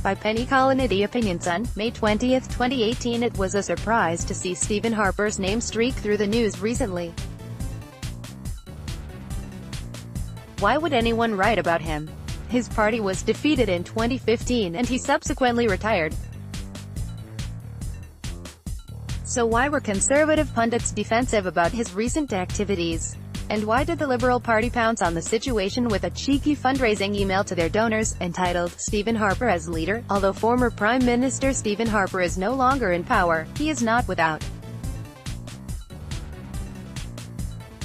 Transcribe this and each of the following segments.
By Penny Colonnidi Opinions on May 20, 2018. It was a surprise to see Stephen Harper's name streak through the news recently. Why would anyone write about him? His party was defeated in 2015 and he subsequently retired. So why were conservative pundits defensive about his recent activities? And why did the Liberal Party pounce on the situation with a cheeky fundraising email to their donors, entitled, "Stephen Harper as Leader"? Although former Prime Minister Stephen Harper is no longer in power, he is not without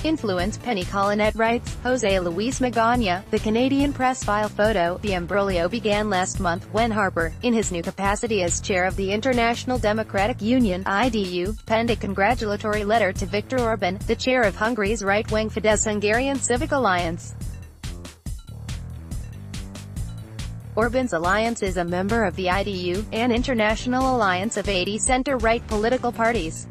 influence. Penny Colonnette writes, José Luis Magana, the Canadian press file photo. The imbroglio began last month, when Harper, in his new capacity as chair of the International Democratic Union (IDU), penned a congratulatory letter to Viktor Orban, the chair of Hungary's right-wing Fidesz-Hungarian Civic Alliance. Orban's alliance is a member of the IDU, an international alliance of 80 center-right political parties.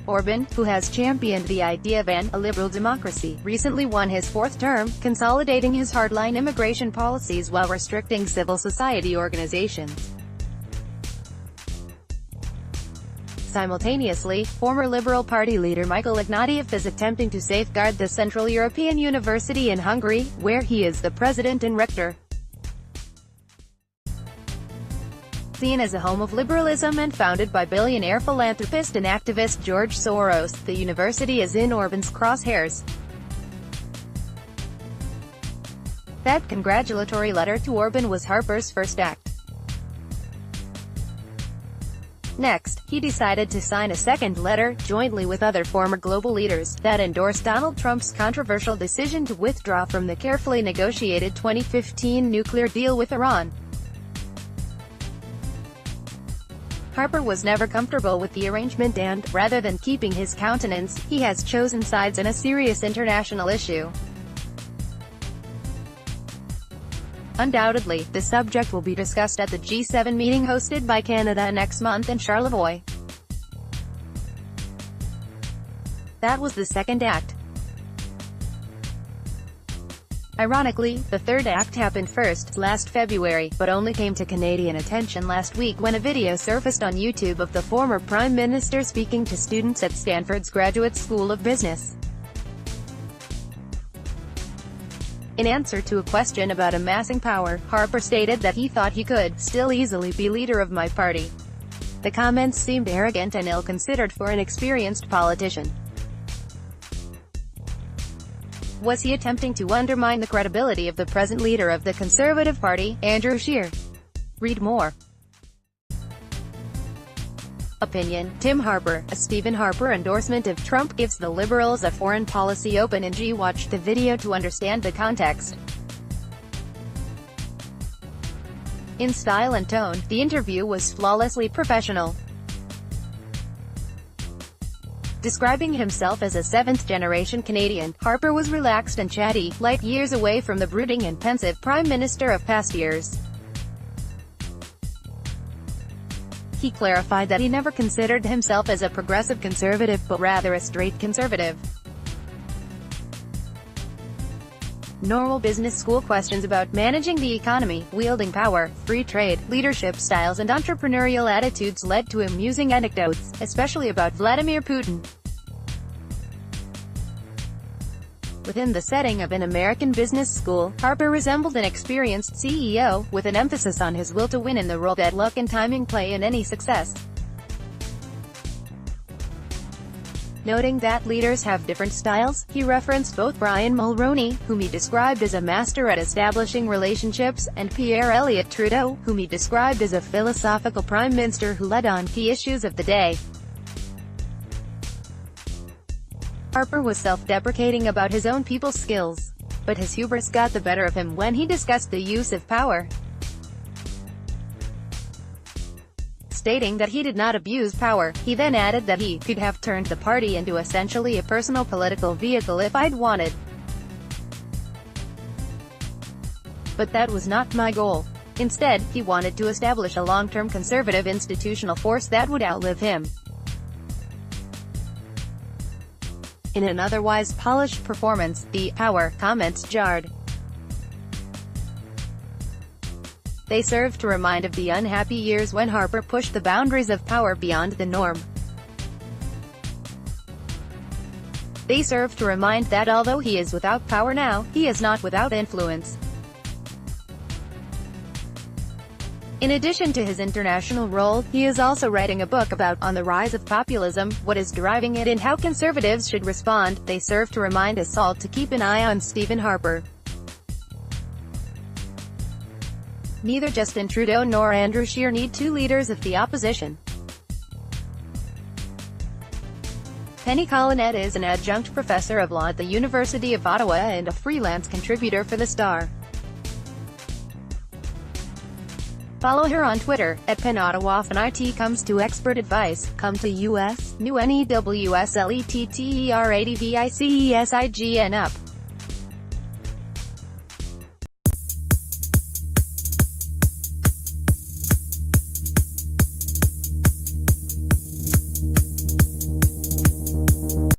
Orban, who has championed the idea of a liberal democracy, recently won his fourth term, consolidating his hardline immigration policies while restricting civil society organizations. Simultaneously, former Liberal Party leader Michael Ignatieff is attempting to safeguard the Central European University in Hungary, where he is the president and rector. Seen as a home of liberalism and founded by billionaire philanthropist and activist George Soros, the university is in Orban's crosshairs. That congratulatory letter to Orban was Harper's first act. Next, he decided to sign a second letter, jointly with other former global leaders, that endorsed Donald Trump's controversial decision to withdraw from the carefully negotiated 2015 nuclear deal with Iran. Harper was never comfortable with the arrangement and, rather than keeping his countenance, he has chosen sides in a serious international issue. Undoubtedly, the subject will be discussed at the G7 meeting hosted by Canada next month in Charlevoix. That was the second act. Ironically, the third act happened first, last February, but only came to Canadian attention last week when a video surfaced on YouTube of the former Prime Minister speaking to students at Stanford's Graduate School of Business. In answer to a question about amassing power, Harper stated that he thought he could still easily be leader of my party. The comments seemed arrogant and ill-considered for an experienced politician. Was he attempting to undermine the credibility of the present leader of the Conservative Party, Andrew Scheer? Read more. Opinion: Tim Harper, a Stephen Harper endorsement of Trump gives the Liberals a foreign policy open. And watch the video to understand the context. In style and tone, the interview was flawlessly professional. Describing himself as a seventh-generation Canadian, Harper was relaxed and chatty, light years away from the brooding and pensive Prime Minister of past years. He clarified that he never considered himself as a progressive conservative but rather a straight conservative. Normal business school questions about managing the economy, wielding power, free trade, leadership styles and entrepreneurial attitudes led to amusing anecdotes, especially about Vladimir Putin. Within the setting of an American business school, Harper resembled an experienced CEO, with an emphasis on his will to win and the role that luck and timing play in any success. Noting that leaders have different styles, he referenced both Brian Mulroney, whom he described as a master at establishing relationships, and Pierre Elliott Trudeau, whom he described as a philosophical prime minister who led on key issues of the day. Harper was self-deprecating about his own people's skills, but his hubris got the better of him when he discussed the use of power. Stating that he did not abuse power, he then added that he could have turned the party into essentially a personal political vehicle if I'd wanted. But that was not my goal. Instead, he wanted to establish a long-term conservative institutional force that would outlive him. In an otherwise polished performance, the power comments jarred. They serve to remind of the unhappy years when Harper pushed the boundaries of power beyond the norm. They serve to remind that although he is without power now, he is not without influence. In addition to his international role, he is also writing a book about on the rise of populism, what is driving it and how conservatives should respond. They serve to remind us all to keep an eye on Stephen Harper. Neither Justin Trudeau nor Andrew Scheer need two leaders of the opposition. Penny Collinet is an adjunct professor of law at the University of Ottawa and a freelance contributor for The Star. Follow her on Twitter, @PenOttawa. When IT comes to expert advice, come to US, new NEWSLETTER ADVICESIGN up.